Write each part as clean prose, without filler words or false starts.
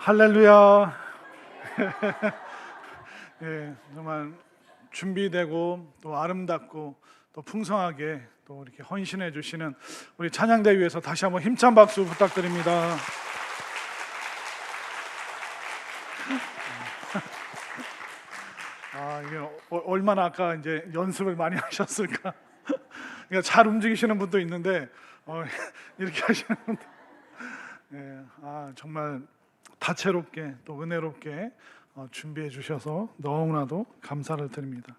할렐루야. 예, 정말 준비되고 또 아름답고 또 풍성하게 또 이렇게 헌신해 주시는 우리 찬양대 위해서 다시 한번 힘찬 박수 부탁드립니다. 이게 얼마나 아까 이제 연습을 많이 하셨을까? 그러니까 잘 움직이시는 분도 있는데 이렇게 하시는 분도, 예, 정말 다채롭게 또 은혜롭게 준비해 주셔서 너무나도 감사를 드립니다.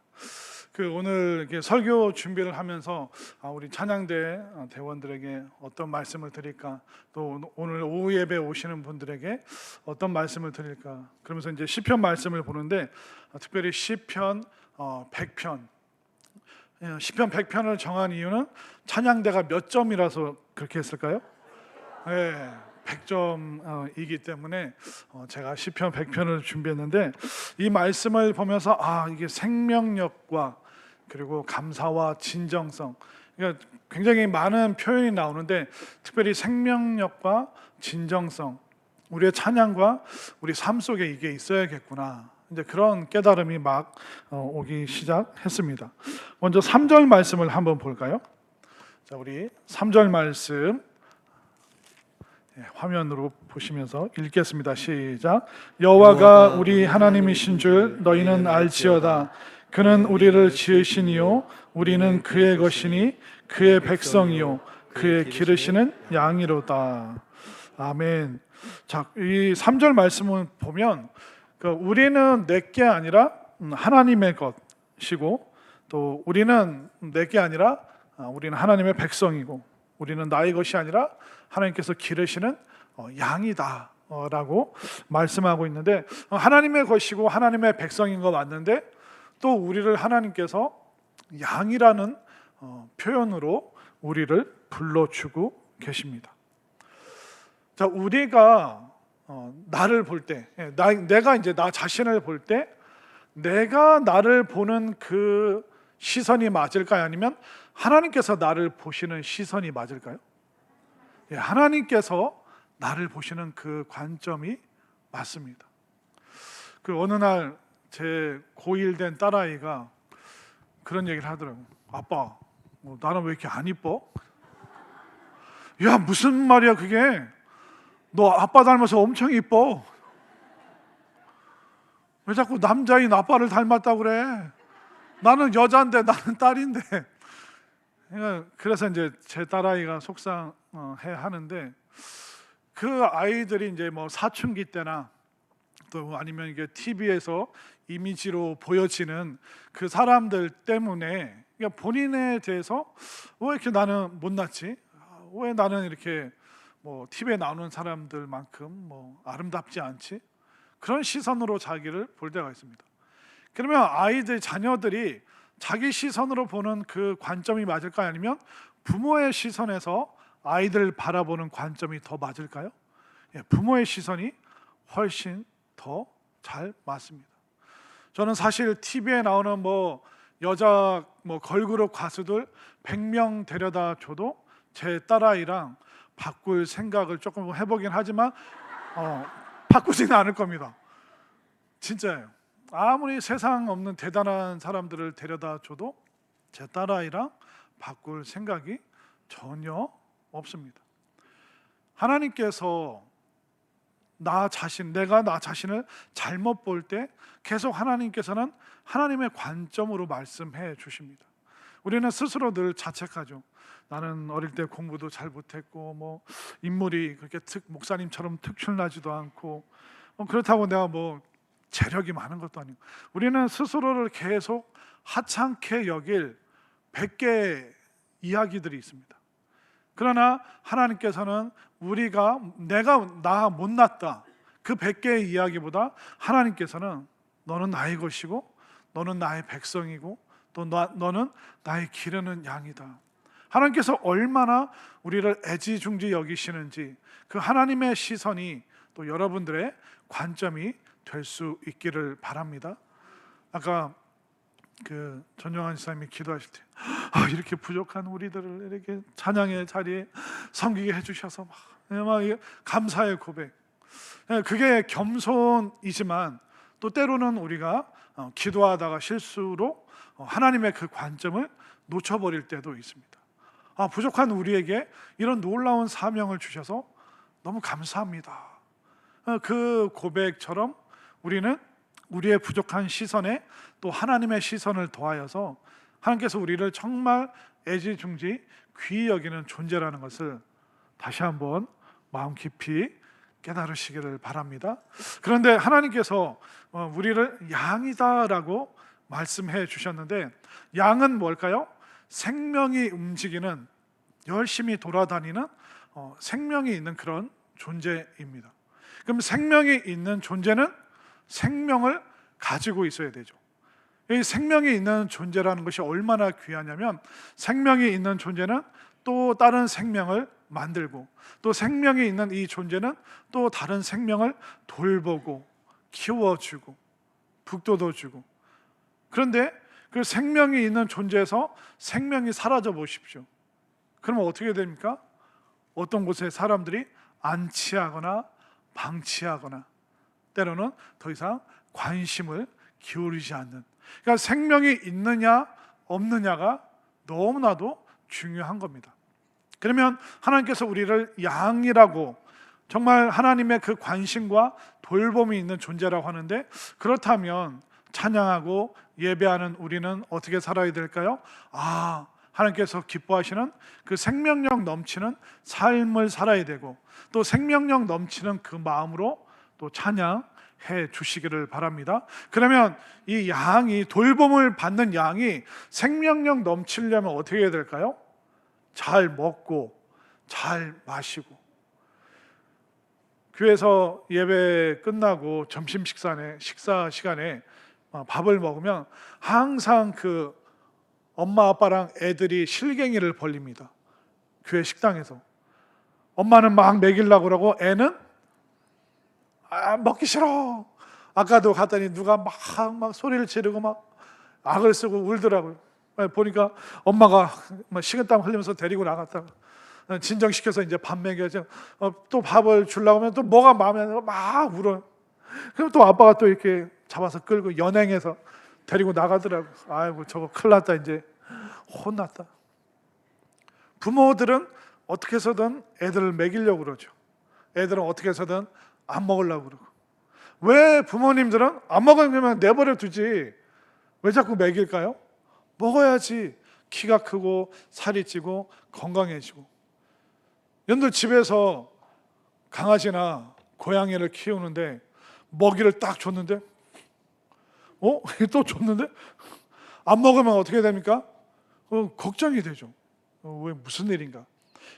오늘 이렇게 설교 준비를 하면서 우리 찬양대 대원들에게 어떤 말씀을 드릴까, 또 오늘 오후 예배 오시는 분들에게 어떤 말씀을 드릴까, 그러면서 이제 시편 말씀을 보는데 특별히 시편 100편, 시편 100편을 정한 이유는 찬양대가 몇 점이라서 그렇게 했을까요? 네, 100점이기 때문에 제가 시편 100편을 준비했는데, 이 말씀을 보면서 이게 생명력과 그리고 감사와 진정성, 그러니까 굉장히 많은 표현이 나오는데 특별히 생명력과 진정성, 우리의 찬양과 우리 삶 속에 이게 있어야겠구나, 이제 그런 깨달음이 막 오기 시작했습니다. 먼저 3절 말씀을 한번 볼까요? 자, 우리 3절 말씀 화면으로 보시면서 읽겠습니다. 시작. 여호와가 우리 하나님이신 줄 너희는 알지어다. 그는 우리를 지으시니요 우리는 그의 것이니 그의 백성이요 그의 기르시는 양이로다. 아멘. 자, 이 3절 말씀을 보면 우리는 내게 아니라 하나님의 것이고, 또 우리는 내게 아니라 우리는 하나님의 백성이고, 우리는 나의 것이 아니라 하나님께서 기르시는 양이다 라고 말씀하고 있는데, 하나님의 것이고 하나님의 백성인 거 맞는데 또 우리를 하나님께서 양이라는 표현으로 우리를 불러주고 계십니다. 자, 우리가 나를 볼 때, 내가 이제 나 자신을 볼 때 내가 나를 보는 그 시선이 맞을까요? 아니면 하나님께서 나를 보시는 시선이 맞을까요? 하나님께서 나를 보시는 그 관점이 맞습니다. 어느 날 제 고1 된 딸아이가 그런 얘기를 하더라고요. 아빠, 나는 왜 이렇게 안 이뻐? 야, 무슨 말이야 그게? 너 아빠 닮아서 엄청 이뻐. 왜 자꾸 남자인 아빠를 닮았다고 그래? 나는 여자인데, 나는 딸인데. 그래서 이제 제 딸아이가 속상해 하는데, 그 아이들이 이제 뭐 사춘기 때나 또 아니면 이게 TV에서 이미지로 보여지는 그 사람들 때문에, 그러니까 본인에 대해서 왜 이렇게 나는 못났지? 왜 나는 이렇게 뭐 TV에 나오는 사람들만큼 뭐 아름답지 않지? 그런 시선으로 자기를 볼 때가 있습니다. 그러면 아이들, 자녀들이 자기 시선으로 보는 그 관점이 맞을까요? 아니면 부모의 시선에서 아이들을 바라보는 관점이 더 맞을까요? 부모의 시선이 훨씬 더 잘 맞습니다. 저는 사실 TV에 나오는 뭐 여자 걸그룹 가수들 100명 데려다 줘도 제 딸아이랑 바꿀 생각을 조금 해보긴 하지만 바꾸지는 않을 겁니다. 진짜예요. 아무리 세상 없는 대단한 사람들을 데려다 줘도 제 딸아이랑 바꿀 생각이 전혀 없습니다. 하나님께서 내가 나 자신을 잘못 볼 때 계속 하나님께서는 하나님의 관점으로 말씀해 주십니다. 우리는 스스로 늘 자책하죠. 나는 어릴 때 공부도 잘 못했고, 뭐 인물이 그렇게 목사님처럼 특출나지도 않고, 그렇다고 내가 뭐 재력이 많은 것도 아니고, 우리는 스스로를 계속 하찮게 여길 100개의 이야기들이 있습니다. 그러나 하나님께서는 내가 나 못났다, 그 100개의 이야기보다 하나님께서는 너는 나의 것이고 너는 나의 백성이고 또 너는 나의 기르는 양이다. 하나님께서 얼마나 우리를 애지중지 여기시는지, 그 하나님의 시선이 또 여러분들의 관점이 될 수 있기를 바랍니다. 아까 전영환 지사님이 기도하실 때 이렇게 부족한 우리들을 이렇게 찬양의 자리에 섬기게 해주셔서 막 감사의 고백. 그게 겸손이지만 또 때로는 우리가 기도하다가 실수로 하나님의 그 관점을 놓쳐버릴 때도 있습니다. 부족한 우리에게 이런 놀라운 사명을 주셔서 너무 감사합니다. 그 고백처럼 우리는 우리의 부족한 시선에 또 하나님의 시선을 더하여서 하나님께서 우리를 정말 애지중지 귀히 여기는 존재라는 것을 다시 한번 마음 깊이 깨달으시기를 바랍니다. 그런데 하나님께서 우리를 양이다라고 말씀해 주셨는데, 양은 뭘까요? 생명이 움직이는, 열심히 돌아다니는 생명이 있는 그런 존재입니다. 그럼 생명이 있는 존재는 생명을 가지고 있어야 되죠. 이 생명이 있는 존재라는 것이 얼마나 귀하냐면, 생명이 있는 존재는 또 다른 생명을 만들고, 또 생명이 있는 이 존재는 또 다른 생명을 돌보고 키워주고 북돋워주고. 그런데 그 생명이 있는 존재에서 생명이 사라져 보십시오. 그러면 어떻게 됩니까? 어떤 곳에 사람들이 안치하거나 방치하거나 때로는 더 이상 관심을 기울이지 않는, 그러니까 생명이 있느냐 없느냐가 너무나도 중요한 겁니다. 그러면 하나님께서 우리를 양이라고, 정말 하나님의 그 관심과 돌봄이 있는 존재라고 하는데, 그렇다면 찬양하고 예배하는 우리는 어떻게 살아야 될까요? 하나님께서 기뻐하시는 그 생명력 넘치는 삶을 살아야 되고, 또 생명력 넘치는 그 마음으로 또 찬양해 주시기를 바랍니다. 그러면 이 양이, 돌봄을 받는 양이 생명력 넘치려면 어떻게 해야 될까요? 잘 먹고 잘 마시고. 교회에서 예배 끝나고 점심 식사 시간에 밥을 먹으면 항상 그 엄마 아빠랑 애들이 실갱이를 벌립니다. 교회 식당에서. 엄마는 막 먹이려고 그러고 애는 먹기 싫어. 아까도 갔더니 누가 막 소리를 지르고 막 악을 쓰고 울더라고요. 보니까 엄마가 식은땀 흘리면서 데리고 나갔다가 진정시켜서 이제 밥 먹여야죠. 또 밥을 주려고 하면 또 뭐가 마음에 안 들어 막 울어요. 그럼 또 아빠가 또 이렇게 잡아서 끌고 연행해서 데리고 나가더라고. 아이고 저거 큰일 났다, 이제 혼났다. 부모들은 어떻게 해서든 애들을 먹이려고 그러죠. 애들은 어떻게 해서든 안 먹으려고 그러고. 왜 부모님들은 안 먹으면 내버려 두지 왜 자꾸 먹일까요? 먹어야지 키가 크고 살이 찌고 건강해지고. 여러분들 집에서 강아지나 고양이를 키우는데 먹이를 딱 줬는데 또 줬는데 안 먹으면 어떻게 됩니까? 걱정이 되죠. 왜 무슨 일인가?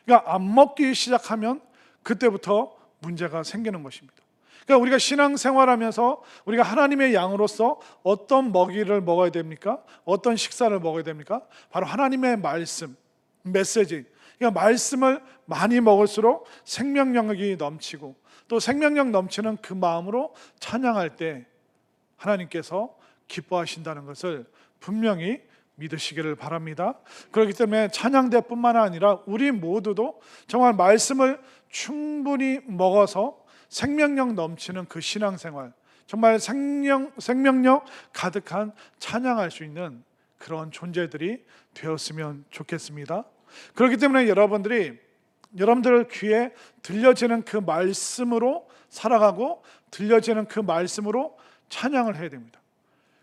그러니까 안 먹기 시작하면 그때부터 문제가 생기는 것입니다. 그러니까 우리가 신앙생활하면서 우리가 하나님의 양으로서 어떤 먹이를 먹어야 됩니까? 어떤 식사를 먹어야 됩니까? 바로 하나님의 말씀, 메시지. 그러니까 말씀을 많이 먹을수록 생명력이 넘치고, 또 생명력 넘치는 그 마음으로 찬양할 때 하나님께서 기뻐하신다는 것을 분명히 믿으시기를 바랍니다. 그렇기 때문에 찬양대뿐만 아니라 우리 모두도 정말 말씀을 충분히 먹어서 생명력 넘치는 그 신앙생활, 정말 생명력 가득한 찬양할 수 있는 그런 존재들이 되었으면 좋겠습니다. 그렇기 때문에 여러분들 귀에 들려지는 그 말씀으로 살아가고, 들려지는 그 말씀으로 찬양을 해야 됩니다.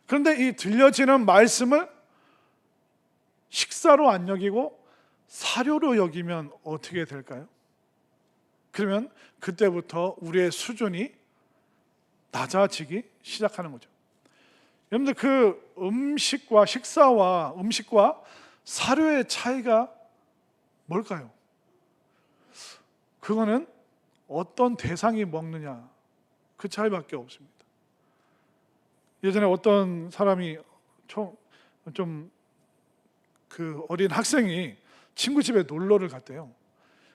그런데 이 들려지는 말씀을 식사로 안 여기고 사료로 여기면 어떻게 될까요? 그러면 그때부터 우리의 수준이 낮아지기 시작하는 거죠. 여러분들, 그 음식과 사료의 차이가 뭘까요? 그거는 어떤 대상이 먹느냐, 그 차이밖에 없습니다. 예전에 어떤 사람이 좀 그 어린 학생이 친구 집에 놀러를 갔대요.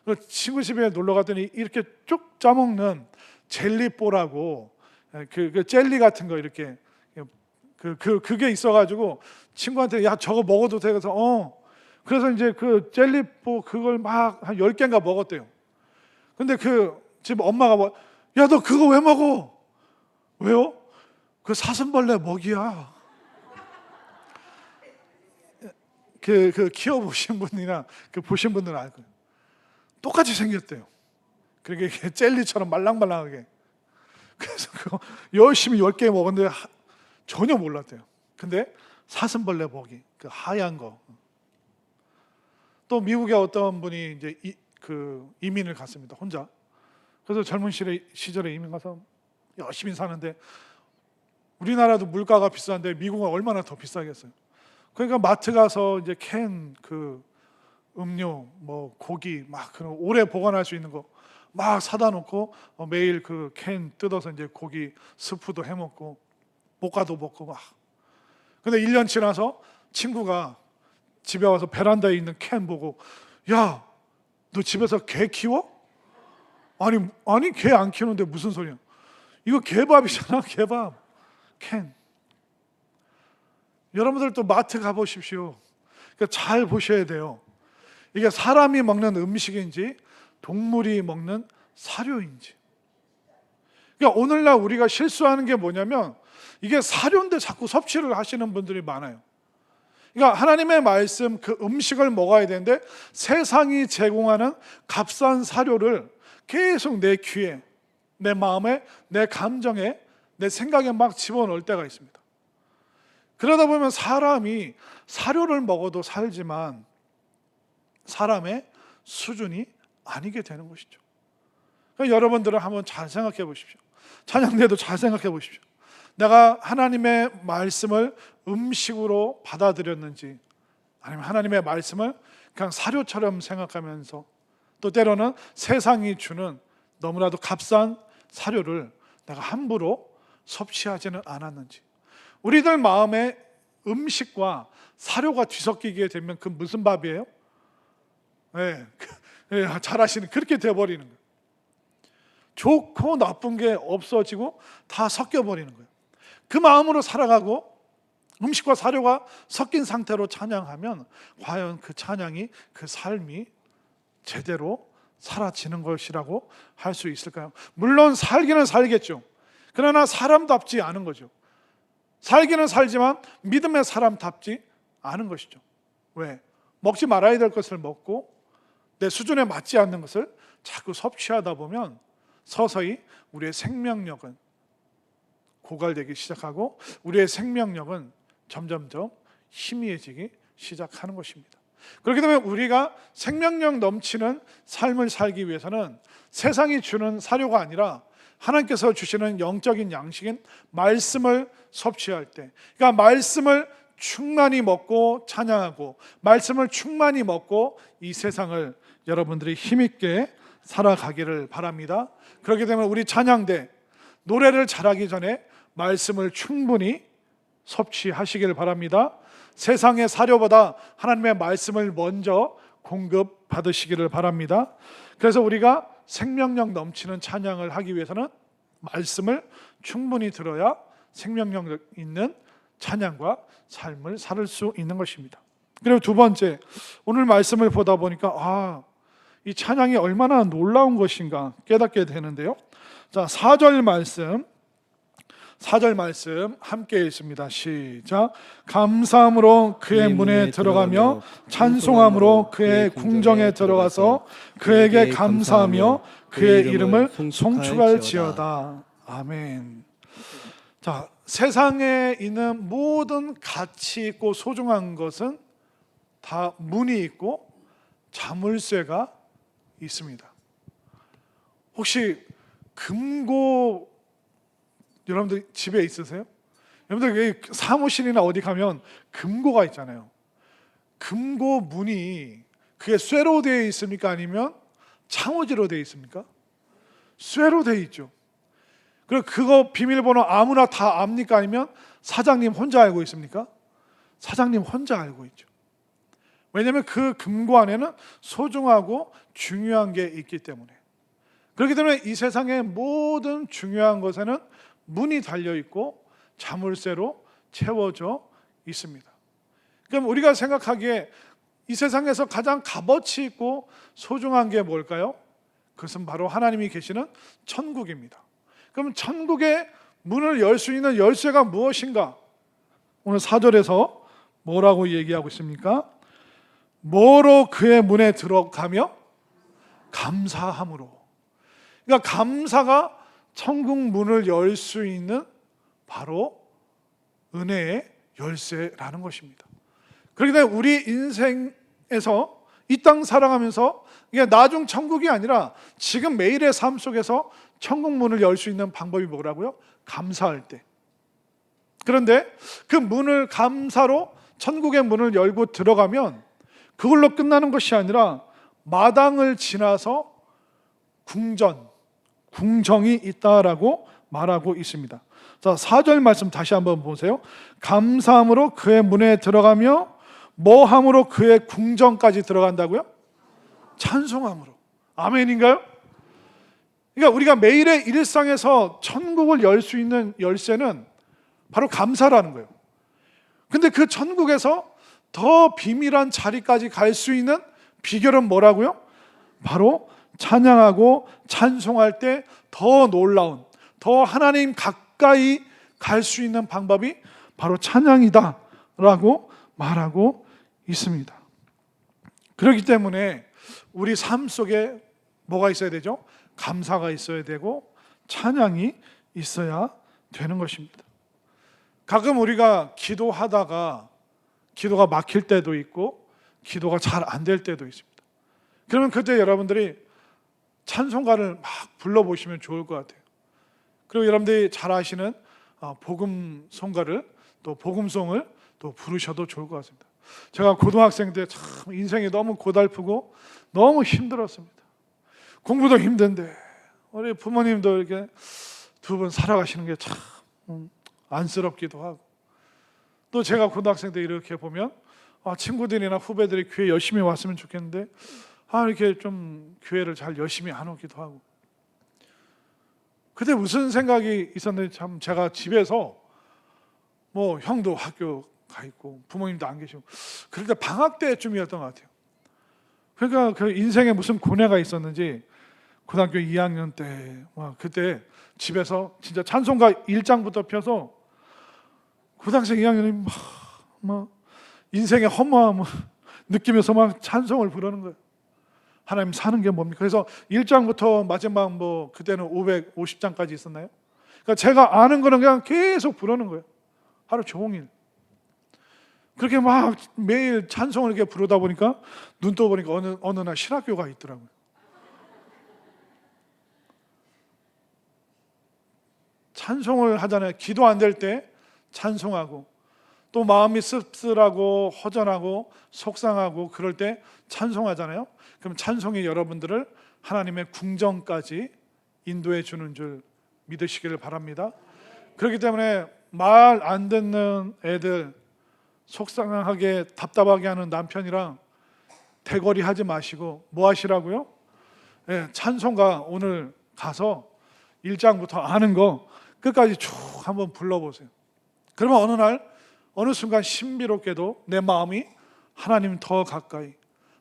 그 친구 집에 놀러 갔더니 이렇게 쭉 짜먹는 젤리뽀라고 그 젤리 같은 거 이렇게 그게 있어가지고 친구한테 야 저거 먹어도 돼. 그래서 이제 그 젤리뽀 그걸 막 한 10개인가 먹었대요. 근데 그 집 엄마가 야, 너 그거 왜 먹어? 왜요? 그 사슴벌레 먹이야. 그 키워보신 분이나 그 보신 분들은 알 거예요. 똑같이 생겼대요. 그렇게 젤리처럼 말랑말랑하게. 그래서 그거 열심히 10개 먹었는데 전혀 몰랐대요. 근데 사슴벌레 먹이, 그 하얀 거. 또 미국에 어떤 분이 이제 이민을 갔습니다. 혼자. 그래서 젊은 시절에 이민 가서 열심히 사는데, 우리나라도 물가가 비싼데 미국은 얼마나 더 비싸겠어요. 그러니까 마트 가서 이제 캔 음료, 뭐 고기 막 그런 오래 보관할 수 있는 거 막 사다 놓고 매일 그 캔 뜯어서 이제 고기 스프도 해 먹고 볶아도 먹고 막. 근데 1년 지나서 친구가 집에 와서 베란다에 있는 캔 보고, 야, 너 집에서 개 키워? 아니 개 안 키우는데 무슨 소리야? 이거 개밥이잖아, 개밥. 캔. 여러분들도 마트 가보십시오. 그러니까 잘 보셔야 돼요. 이게 사람이 먹는 음식인지 동물이 먹는 사료인지. 그러니까 오늘날 우리가 실수하는 게 뭐냐면, 이게 사료인데 자꾸 섭취를 하시는 분들이 많아요. 그러니까 하나님의 말씀, 그 음식을 먹어야 되는데 세상이 제공하는 값싼 사료를 계속 내 귀에, 내 마음에, 내 감정에, 내 생각에 막 집어넣을 때가 있습니다. 그러다 보면 사람이 사료를 먹어도 살지만 사람의 수준이 아니게 되는 것이죠. 그러니까 여러분들은 한번 잘 생각해 보십시오. 찬양대도 잘 생각해 보십시오. 내가 하나님의 말씀을 음식으로 받아들였는지, 아니면 하나님의 말씀을 그냥 사료처럼 생각하면서 또 때로는 세상이 주는 너무나도 값싼 사료를 내가 함부로 섭취하지는 않았는지. 우리들 마음에 음식과 사료가 뒤섞이게 되면 그 무슨 밥이에요? 잘 아시는, 그렇게 돼버리는 거예요. 좋고 나쁜 게 없어지고 다 섞여버리는 거예요. 그 마음으로 살아가고 음식과 사료가 섞인 상태로 찬양하면 과연 그 찬양이, 그 삶이 제대로 사라지는 것이라고 할 수 있을까요? 물론 살기는 살겠죠. 그러나 사람답지 않은 거죠. 살기는 살지만 믿음의 사람답지 않은 것이죠. 왜? 먹지 말아야 될 것을 먹고 내 수준에 맞지 않는 것을 자꾸 섭취하다 보면 서서히 우리의 생명력은 고갈되기 시작하고 우리의 생명력은 점점점 희미해지기 시작하는 것입니다. 그렇기 때문에 우리가 생명력 넘치는 삶을 살기 위해서는 세상이 주는 사료가 아니라 하나님께서 주시는 영적인 양식인 말씀을 섭취할 때, 그러니까 말씀을 충만히 먹고 찬양하고 말씀을 충만히 먹고 이 세상을 여러분들이 힘있게 살아가기를 바랍니다. 그렇기 때문에 우리 찬양대 노래를 잘하기 전에 말씀을 충분히 섭취하시기를 바랍니다. 세상의 사료보다 하나님의 말씀을 먼저 공급받으시기를 바랍니다. 그래서 우리가 생명력 넘치는 찬양을 하기 위해서는 말씀을 충분히 들어야 생명력 있는 찬양과 삶을 살 수 있는 것입니다. 그리고 두 번째, 오늘 말씀을 보다 보니까 이 찬양이 얼마나 놀라운 것인가 깨닫게 되는데요. 자, 4절 말씀 함께 읽습니다. 시작. 감사함으로 그의 문에 들어가며 찬송함으로 그의 궁정에 들어가서 그에게 감사하며 그의 이름을 송축할지어다. 아멘. 자, 세상에 있는 모든 가치 있고 소중한 것은 다 문이 있고 자물쇠가 있습니다. 혹시 금고 여러분들 집에 있으세요? 여러분들 사무실이나 어디 가면 금고가 있잖아요. 금고 문이 그게 쇠로 되어 있습니까? 아니면 창호지로 되어 있습니까? 쇠로 되어 있죠. 그리고 그거 비밀번호 아무나 다 압니까? 아니면 사장님 혼자 알고 있습니까? 사장님 혼자 알고 있죠. 왜냐하면 그 금고 안에는 소중하고 중요한 게 있기 때문에. 그렇기 때문에 이 세상의 모든 중요한 것에는 문이 달려있고 자물쇠로 채워져 있습니다. 그럼 우리가 생각하기에 이 세상에서 가장 값어치 있고 소중한 게 뭘까요? 그것은 바로 하나님이 계시는 천국입니다. 그럼 천국의 문을 열 수 있는 열쇠가 무엇인가? 오늘 4절에서 뭐라고 얘기하고 있습니까? 뭐로 그의 문에 들어가며? 감사함으로. 그러니까 감사가 천국 문을 열 수 있는 바로 은혜의 열쇠라는 것입니다. 그렇기 때문에 우리 인생에서 이 땅 살아가면서 이게 나중 천국이 아니라 지금 매일의 삶 속에서 천국 문을 열 수 있는 방법이 뭐라고요? 감사할 때. 그런데 그 문을 감사로 천국의 문을 열고 들어가면 그걸로 끝나는 것이 아니라 마당을 지나서 궁정이 있다라고 말하고 있습니다. 자, 4절 말씀 다시 한번 보세요. 감사함으로 그의 문에 들어가며 뭐함으로 그의 궁정까지 들어간다고요? 찬송함으로. 아멘인가요? 그러니까 우리가 매일의 일상에서 천국을 열 수 있는 열쇠는 바로 감사라는 거예요. 근데 그 천국에서 더 비밀한 자리까지 갈 수 있는 비결은 뭐라고요? 바로 찬양하고 찬송할 때 더 놀라운, 더 하나님 가까이 갈 수 있는 방법이 바로 찬양이다 라고 말하고 있습니다. 그렇기 때문에 우리 삶 속에 뭐가 있어야 되죠? 감사가 있어야 되고 찬양이 있어야 되는 것입니다. 가끔 우리가 기도하다가 기도가 막힐 때도 있고 기도가 잘 안 될 때도 있습니다. 그러면 그때 여러분들이 찬송가를 막 불러보시면 좋을 것 같아요. 그리고 여러분들이 잘 아시는 복음송가를 또 복음송을 또 부르셔도 좋을 것 같습니다. 제가 고등학생 때 참 인생이 너무 고달프고 너무 힘들었습니다. 공부도 힘든데 우리 부모님도 이렇게 두 분 살아가시는 게 참 안쓰럽기도 하고, 또 제가 고등학생 때 이렇게 보면 친구들이나 후배들이 교회 열심히 왔으면 좋겠는데 이렇게 좀 교회를 잘 열심히 안 오기도 하고, 그때 무슨 생각이 있었는지 참 제가 집에서 뭐 형도 학교 가 있고 부모님도 안 계시고 그럴 때 방학 때쯤이었던 것 같아요. 그러니까 그 인생에 무슨 고뇌가 있었는지 고등학교 2학년 때 그때 집에서 진짜 찬송가 1장부터 펴서 고등학생 2학년이 막 인생의 허무함을 느끼면서 막 찬송을 부르는 거예요. 하나님 사는 게 뭡니까? 그래서 1장부터 마지막 그때는 550장까지 있었나요? 그러니까 제가 아는 거는 그냥 계속 부르는 거예요. 하루 종일. 그렇게 막 매일 찬송을 이렇게 부르다 보니까 눈 떠 보니까 어느 날 신학교가 있더라고요. 찬송을 하잖아요. 기도 안 될 때 찬송하고, 또 마음이 씁쓸하고 허전하고 속상하고 그럴 때 찬송하잖아요. 그럼 찬송이 여러분들을 하나님의 궁정까지 인도해 주는 줄 믿으시기를 바랍니다. 그렇기 때문에 말 안 듣는 애들, 속상하게 답답하게 하는 남편이랑 대거리 하지 마시고 뭐 하시라고요? 찬송가 오늘 가서 1장부터 아는 거 끝까지 쭉 한번 불러보세요. 그러면 어느 날 어느 순간 신비롭게도 내 마음이 하나님 더 가까이,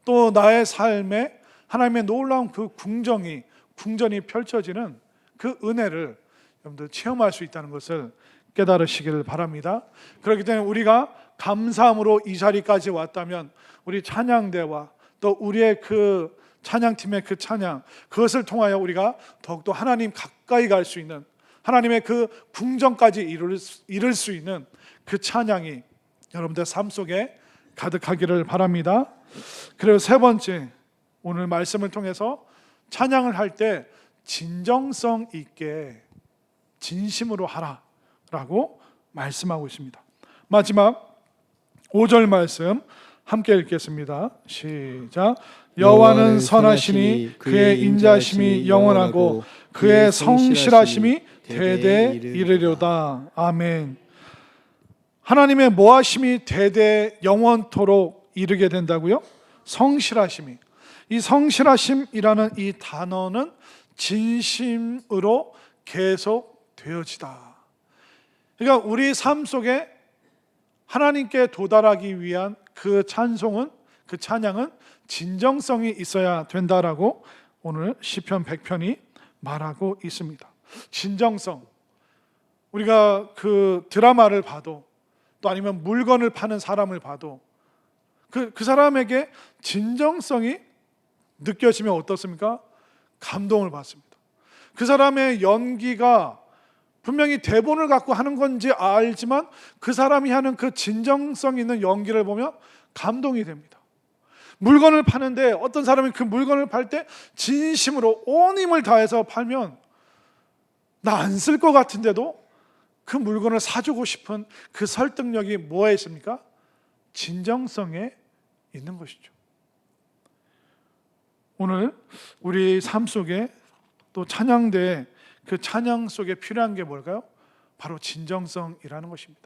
또 나의 삶에 하나님의 놀라운 그 궁전이 펼쳐지는 그 은혜를 여러분들 체험할 수 있다는 것을 깨달으시기를 바랍니다. 그렇기 때문에 우리가 감사함으로 이 자리까지 왔다면 우리 찬양대와 또 우리의 그 찬양팀의 그 찬양, 그것을 통하여 우리가 더욱더 하나님 가까이 갈 수 있는, 하나님의 그 궁정까지 이룰 수 있는 그 찬양이 여러분들 삶 속에 가득하기를 바랍니다. 그리고 세 번째, 오늘 말씀을 통해서 찬양을 할 때 진정성 있게 진심으로 하라라고 말씀하고 있습니다. 마지막 5절 말씀 함께 읽겠습니다. 시작. 여호와는 선하시니 그의 인자심이 영원하고 그의 성실하심이 대대 이르리로다. 아멘. 하나님의 모하심이 대대 영원토록 이르게 된다고요? 성실하심이. 이 성실하심이라는 이 단어는 진심으로 계속 되어지다. 그러니까 우리 삶 속에 하나님께 도달하기 위한 그 찬송은, 그 찬양은 진정성이 있어야 된다라고 오늘 시편 100편이 말하고 있습니다. 진정성. 우리가 그 드라마를 봐도 또 아니면 물건을 파는 사람을 봐도 그 사람에게 진정성이 느껴지면 어떻습니까? 감동을 받습니다. 그 사람의 연기가 분명히 대본을 갖고 하는 건지 알지만 그 사람이 하는 그 진정성 있는 연기를 보면 감동이 됩니다. 물건을 파는데 어떤 사람이 그 물건을 팔 때 진심으로 온 힘을 다해서 팔면 나 안 쓸 것 같은데도 그 물건을 사주고 싶은 그 설득력이 뭐에 있습니까? 진정성에 있는 것이죠. 오늘 우리 삶 속에 또 찬양대 그 찬양 속에 필요한 게 뭘까요? 바로 진정성이라는 것입니다.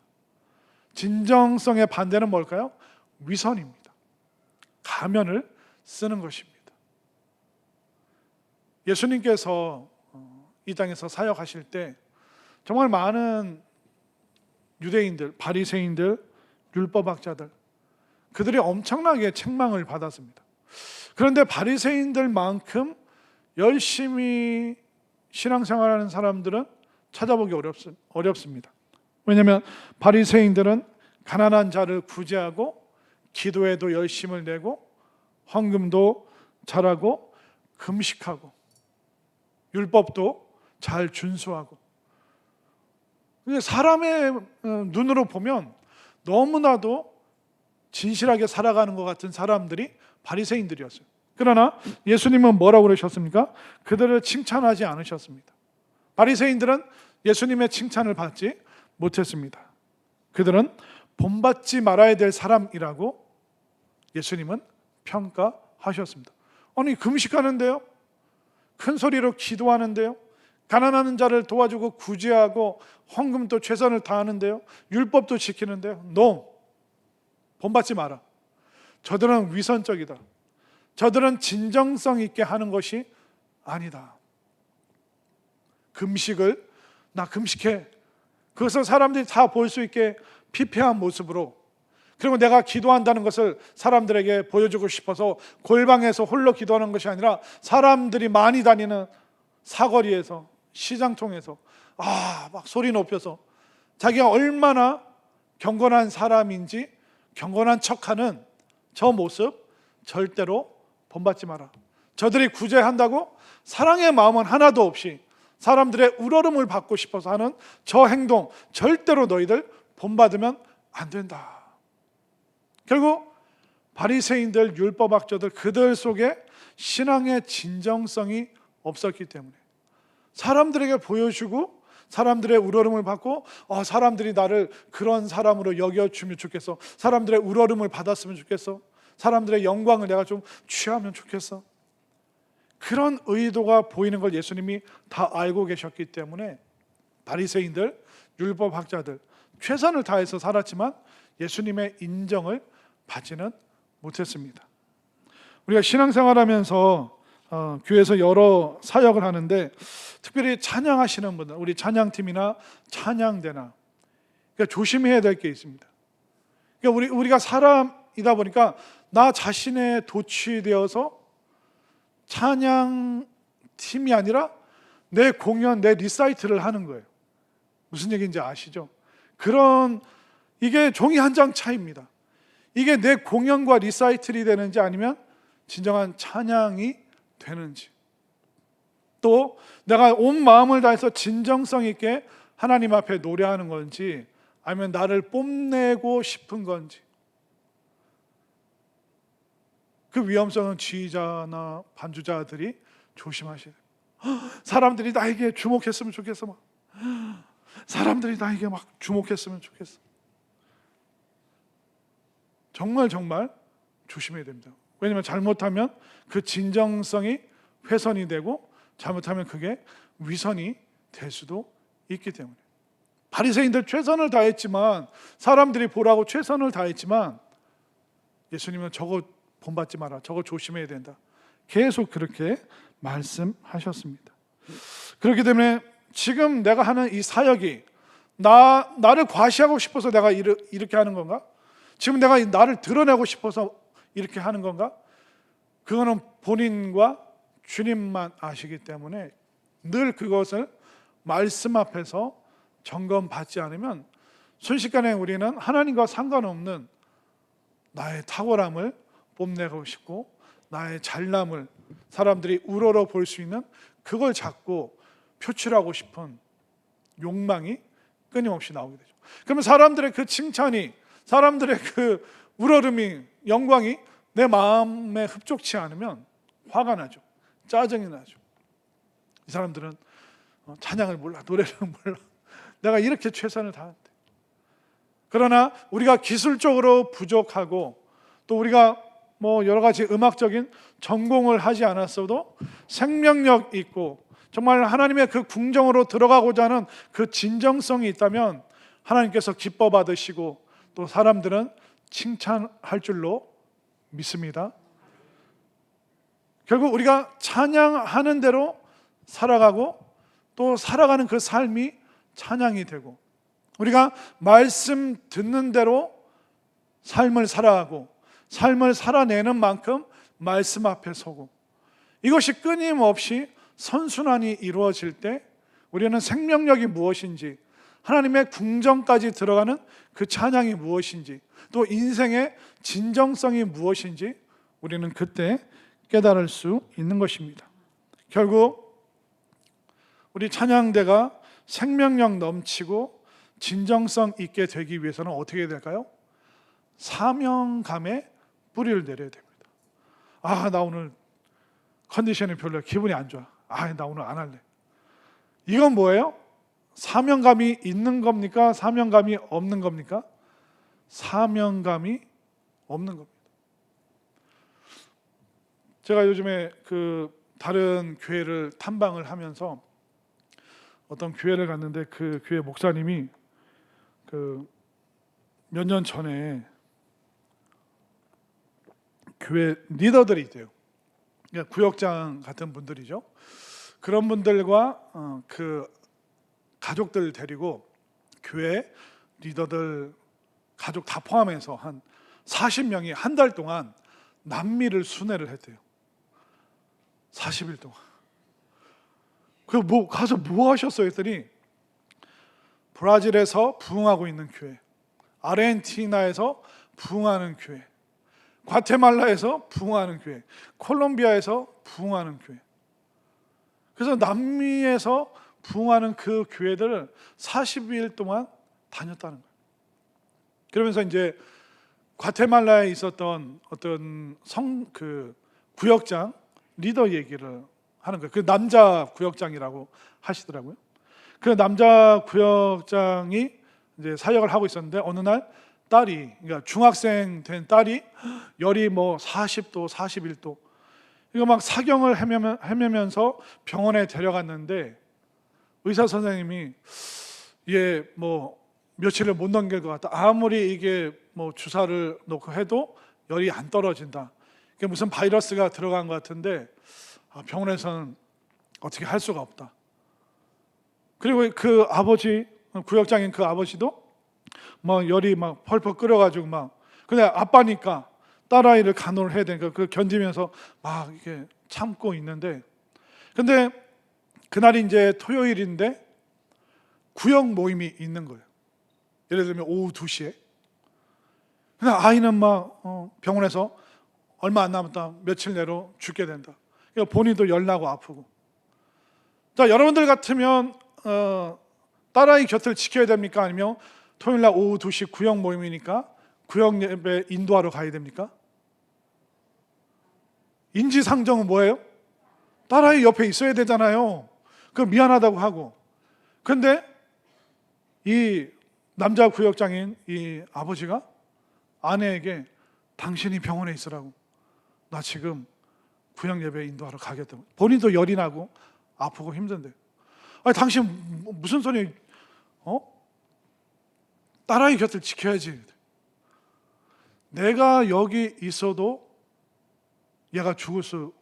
진정성의 반대는 뭘까요? 위선입니다. 가면을 쓰는 것입니다. 예수님께서 이 땅에서 사역하실 때 정말 많은 유대인들, 바리새인들, 율법학자들 그들이 엄청나게 책망을 받았습니다. 그런데 바리새인들만큼 열심히 신앙생활하는 사람들은 찾아보기 어렵습니다. 왜냐하면 바리새인들은 가난한 자를 구제하고 기도에도 열심을 내고 헌금도 잘하고 금식하고 율법도 잘 준수하고 사람의 눈으로 보면 너무나도 진실하게 살아가는 것 같은 사람들이 바리새인들이었어요. 그러나 예수님은 뭐라고 그러셨습니까? 그들을 칭찬하지 않으셨습니다. 바리새인들은 예수님의 칭찬을 받지 못했습니다. 그들은 본받지 말아야 될 사람이라고 예수님은 평가하셨습니다. 아니 금식하는데요, 큰 소리로 기도하는데요, 가난한 자를 도와주고 구제하고 헌금도 최선을 다하는데요, 율법도 지키는데요, no, 본받지 마라. 저들은 위선적이다. 저들은 진정성 있게 하는 것이 아니다. 금식을 나 금식해, 그것을 사람들이 다 볼 수 있게 피폐한 모습으로, 그리고 내가 기도한다는 것을 사람들에게 보여주고 싶어서 골방에서 홀로 기도하는 것이 아니라 사람들이 많이 다니는 사거리에서, 시장통에서 막 소리 높여서 자기가 얼마나 경건한 사람인지 경건한 척하는 저 모습 절대로 본받지 마라. 저들이 구제한다고 사랑의 마음은 하나도 없이 사람들의 우러름을 받고 싶어서 하는 저 행동 절대로 너희들 본받으면 안 된다. 결국 바리새인들, 율법학자들 그들 속에 신앙의 진정성이 없었기 때문에 사람들에게 보여주고 사람들의 우러름을 받고 사람들이 나를 그런 사람으로 여겨주면 좋겠어, 사람들의 우러름을 받았으면 좋겠어, 사람들의 영광을 내가 좀 취하면 좋겠어, 그런 의도가 보이는 걸 예수님이 다 알고 계셨기 때문에 바리새인들, 율법학자들 최선을 다해서 살았지만 예수님의 인정을 받지는 못했습니다. 우리가 신앙생활하면서 교회에서 여러 사역을 하는데 특별히 찬양하시는 분들, 우리 찬양팀이나 찬양대나 그러니까 조심해야 될 게 있습니다. 그러니까 우리가 사람이다 보니까 나 자신에 도취되어서 찬양팀이 아니라 내 공연, 내 리사이트를 하는 거예요. 무슨 얘기인지 아시죠? 이게 종이 한 장 차이입니다. 이게 내 공연과 리사이틀이 되는지 아니면 진정한 찬양이 되는지, 또 내가 온 마음을 다해서 진정성 있게 하나님 앞에 노래하는 건지 아니면 나를 뽐내고 싶은 건지, 그 위험성은 지휘자나 반주자들이 조심하셔야 돼요. 사람들이 나에게 주목했으면 좋겠어, 사람들이 나에게 막 주목했으면 좋겠어. 정말 조심해야 됩니다. 왜냐하면 잘못하면 그 진정성이 훼손이 되고 잘못하면 그게 위선이 될 수도 있기 때문에 바리새인들 최선을 다했지만, 사람들이 보라고 최선을 다했지만 예수님은 저거 본받지 마라, 저거 조심해야 된다, 계속 그렇게 말씀하셨습니다. 그렇기 때문에 지금 내가 하는 이 사역이 나를 과시하고 싶어서 내가 이렇게 하는 건가? 지금 내가 나를 드러내고 싶어서 이렇게 하는 건가? 그거는 본인과 주님만 아시기 때문에 늘 그것을 말씀 앞에서 점검받지 않으면 순식간에 우리는 하나님과 상관없는 나의 탁월함을 뽐내고 싶고 나의 잘남을 사람들이 우러러 볼 수 있는 그걸 자꾸 표출하고 싶은 욕망이 끊임없이 나오게 되죠. 그러면 사람들의 그 칭찬이, 사람들의 그 우러름이, 영광이 내 마음에 흡족치 않으면 화가 나죠. 짜증이 나죠. 이 사람들은 찬양을 몰라, 노래를 몰라. 내가 이렇게 최선을 다하는데. 그러나 우리가 기술적으로 부족하고 또 우리가 여러 가지 음악적인 전공을 하지 않았어도 생명력 있고 정말 하나님의 그 궁정으로 들어가고자 하는 그 진정성이 있다면 하나님께서 기뻐 받으시고 또 사람들은 칭찬할 줄로 믿습니다. 결국 우리가 찬양하는 대로 살아가고 또 살아가는 그 삶이 찬양이 되고 우리가 말씀 듣는 대로 삶을 살아가고 삶을 살아내는 만큼 말씀 앞에 서고 이것이 끊임없이 선순환이 이루어질 때 우리는 생명력이 무엇인지 하나님의 궁정까지 들어가는 그 찬양이 무엇인지 또 인생의 진정성이 무엇인지 우리는 그때 깨달을 수 있는 것입니다. 결국 우리 찬양대가 생명력 넘치고 진정성 있게 되기 위해서는 어떻게 될까요? 사명감에 뿌리를 내려야 됩니다. 나 오늘 컨디션이 별로야, 기분이 안 좋아, 나 오늘 안 할래. 이건 뭐예요? 사명감이 있는 겁니까? 사명감이 없는 겁니까? 사명감이 없는 겁니다. 제가 요즘에 다른 교회를 탐방을 하면서 어떤 교회를 갔는데 그 교회 목사님이 몇 년 전에 교회 리더들이 있대요. 그러니까 구역장 같은 분들이죠. 그런 분들과 그 가족들 데리고 교회 리더들 가족 다 포함해서 한 40명이 한 달 동안 남미를 순회를 했대요. 40일 동안. 가서 뭐 하셨어요? 했더니 브라질에서 부흥하고 있는 교회, 아르헨티나에서 부흥하는 교회, 과테말라에서 부흥하는 교회, 콜롬비아에서 부흥하는 교회. 그래서 남미에서 부흥하는 그 교회들을 40일 동안 다녔다는 거예요. 그러면서 이제 과테말라에 있었던 어떤 구역장 리더 얘기를 하는 거예요. 그 남자 구역장이라고 하시더라고요. 그 남자 구역장이 이제 사역을 하고 있었는데 어느 날 그러니까 중학생 된 딸이 열이 40도, 41도. 이거 막 사경을 헤매면서 병원에 데려갔는데 의사 선생님이 얘 며칠을 못 넘길 것 같다. 아무리 이게 주사를 놓고 해도 열이 안 떨어진다. 이게 무슨 바이러스가 들어간 것 같은데 병원에서는 어떻게 할 수가 없다. 그리고 그 아버지, 구역장인 그 아버지도 열이 펄펄 끓여가지고 근데 아빠니까 딸아이를 간호를 해야 되니까 견디면서 이렇게 참고 있는데 근데 그날이 이제 토요일인데 구역 모임이 있는 거예요. 예를 들면 오후 2시에. 근데 아이는 병원에서 얼마 안 남았다, 며칠 내로 죽게 된다. 그러니까 본인도 열나고 아프고. 자, 여러분들 같으면 딸아이 곁을 지켜야 됩니까? 아니면 토요일날 오후 2시 구역 모임이니까 구역 예배 인도하러 가야 됩니까? 인지상정은 뭐예요? 딸아이 옆에 있어야 되잖아요. 미안하다고 하고. 근데 이 남자 구역장인 이 아버지가 아내에게 당신이 병원에 있으라고, 나 지금 구역 예배 인도하러 가겠다. 본인도 열이 나고 아프고 힘든데 당신 무슨 소리? 딸아이 곁을 지켜야지. 내가 여기 있어도 얘가 죽을 수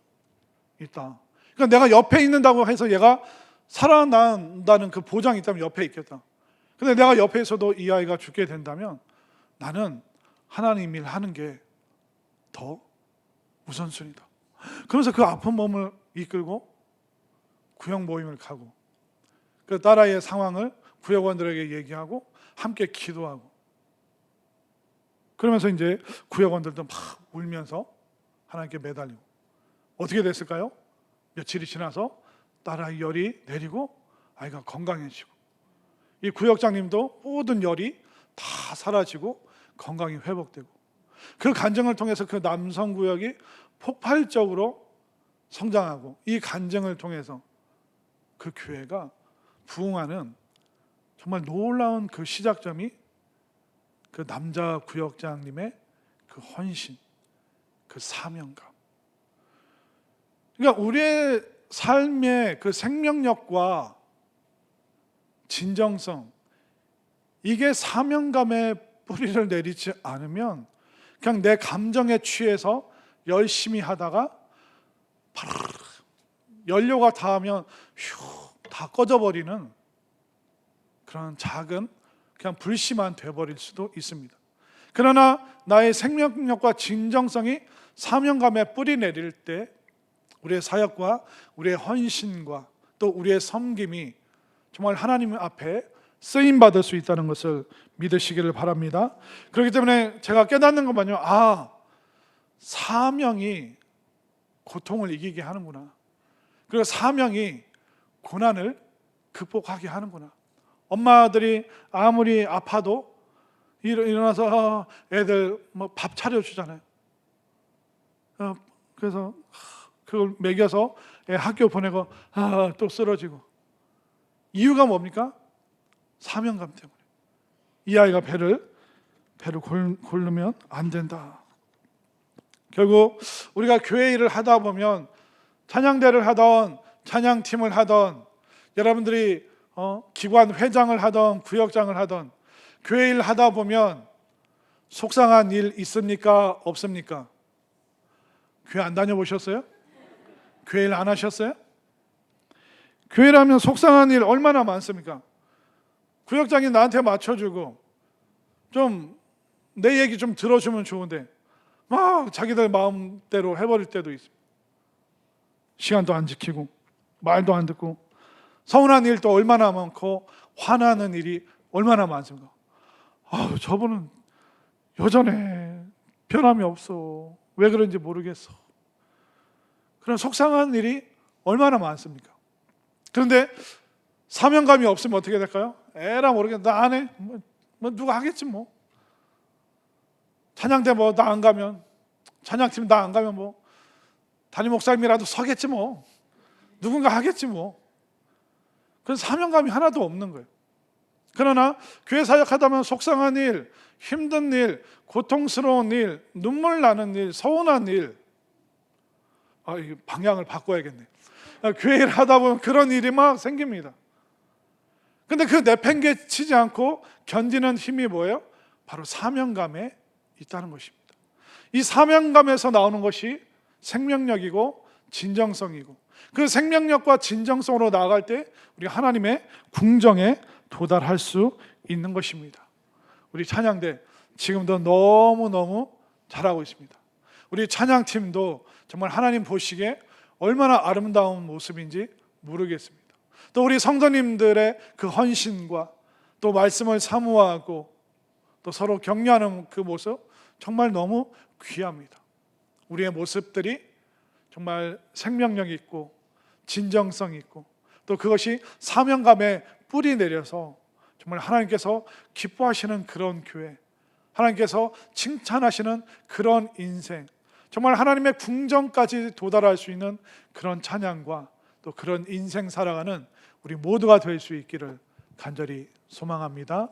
있다. 그러니까 내가 옆에 있는다고 해서 얘가 살아난다는 그 보장이 있다면 옆에 있겠다. 근데 내가 옆에 있어도 이 아이가 죽게 된다면 나는 하나님 일 하는 게 더 우선순위다. 그러면서 그 아픈 몸을 이끌고 구역 모임을 가고 그 딸아이의 상황을 구역원들에게 얘기하고 함께 기도하고 그러면서 이제 구역원들도 막 울면서 하나님께 매달리고 어떻게 됐을까요? 며칠이 지나서 딸아이 열이 내리고 아이가 건강해지고 이 구역장님도 모든 열이 다 사라지고 건강이 회복되고 그 간증을 통해서 그 남성 구역이 폭발적으로 성장하고 이 간증을 통해서 그 교회가 부흥하는 정말 놀라운 그 시작점이 그 남자 구역장님의 그 헌신, 그 사명감. 그러니까 우리의 삶의 그 생명력과 진정성, 이게 사명감의 뿌리를 내리지 않으면 그냥 내 감정에 취해서 열심히 하다가 연료가 닿으면 다 꺼져버리는 그런 작은 그냥 불씨만 돼버릴 수도 있습니다. 그러나 나의 생명력과 진정성이 사명감에 뿌리 내릴 때 우리의 사역과 우리의 헌신과 또 우리의 섬김이 정말 하나님 앞에 쓰임받을 수 있다는 것을 믿으시기를 바랍니다. 그렇기 때문에 제가 깨닫는 것만요, 사명이 고통을 이기게 하는구나. 그리고 사명이 고난을 극복하게 하는구나. 엄마들이 아무리 아파도 일어나서 애들 밥 차려주잖아요. 그래서 그걸 먹여서 애 학교 보내고 또 쓰러지고. 이유가 뭡니까? 사명감 때문에. 이 아이가 배를 고르면 안 된다. 결국 우리가 교회 일을 하다 보면 찬양대를 하던 찬양팀을 하던 여러분들이 기관 회장을 하던 구역장을 하던 교회 일 하다 보면 속상한 일 있습니까? 없습니까? 교회 안 다녀보셨어요? 교회 일 안 하셨어요? 교회를 하면 속상한 일 얼마나 많습니까? 구역장이 나한테 맞춰주고 좀 내 얘기 좀 들어주면 좋은데 막 자기들 마음대로 해버릴 때도 있습니다. 시간도 안 지키고 말도 안 듣고 서운한 일도 얼마나 많고 화나는 일이 얼마나 많습니까? 저분은 여전해. 변함이 없어. 왜 그런지 모르겠어. 그런 속상한 일이 얼마나 많습니까? 그런데 사명감이 없으면 어떻게 될까요? 에라 모르겠네. 나 안 해. 뭐 누가 하겠지 뭐. 찬양대 나 안 가면, 찬양팀 나 안 가면 담임 목사님이라도 서겠지 뭐. 누군가 하겠지 뭐. 그래서 사명감이 하나도 없는 거예요. 그러나 교회 사역하다 보면 속상한 일, 힘든 일, 고통스러운 일, 눈물 나는 일, 서운한 일, 이 방향을 바꿔야겠네. 교회 일 하다 보면 그런 일이 막 생깁니다. 근데 그 내팽개치지 않고 견디는 힘이 뭐예요? 바로 사명감에 있다는 것입니다. 이 사명감에서 나오는 것이 생명력이고 진정성이고 그 생명력과 진정성으로 나아갈 때 우리 하나님의 궁정에 도달할 수 있는 것입니다. 우리 찬양대 지금도 너무너무 잘하고 있습니다. 우리 찬양팀도 정말 하나님 보시기에 얼마나 아름다운 모습인지 모르겠습니다. 또 우리 성도님들의 그 헌신과 또 말씀을 사모하고 또 서로 격려하는 그 모습 정말 너무 귀합니다. 우리의 모습들이 정말 생명력 있고 진정성 있고 또 그것이 사명감에 뿌리 내려서 정말 하나님께서 기뻐하시는 그런 교회, 하나님께서 칭찬하시는 그런 인생, 정말 하나님의 궁정까지 도달할 수 있는 그런 찬양과 또 그런 인생 살아가는 우리 모두가 될 수 있기를 간절히 소망합니다.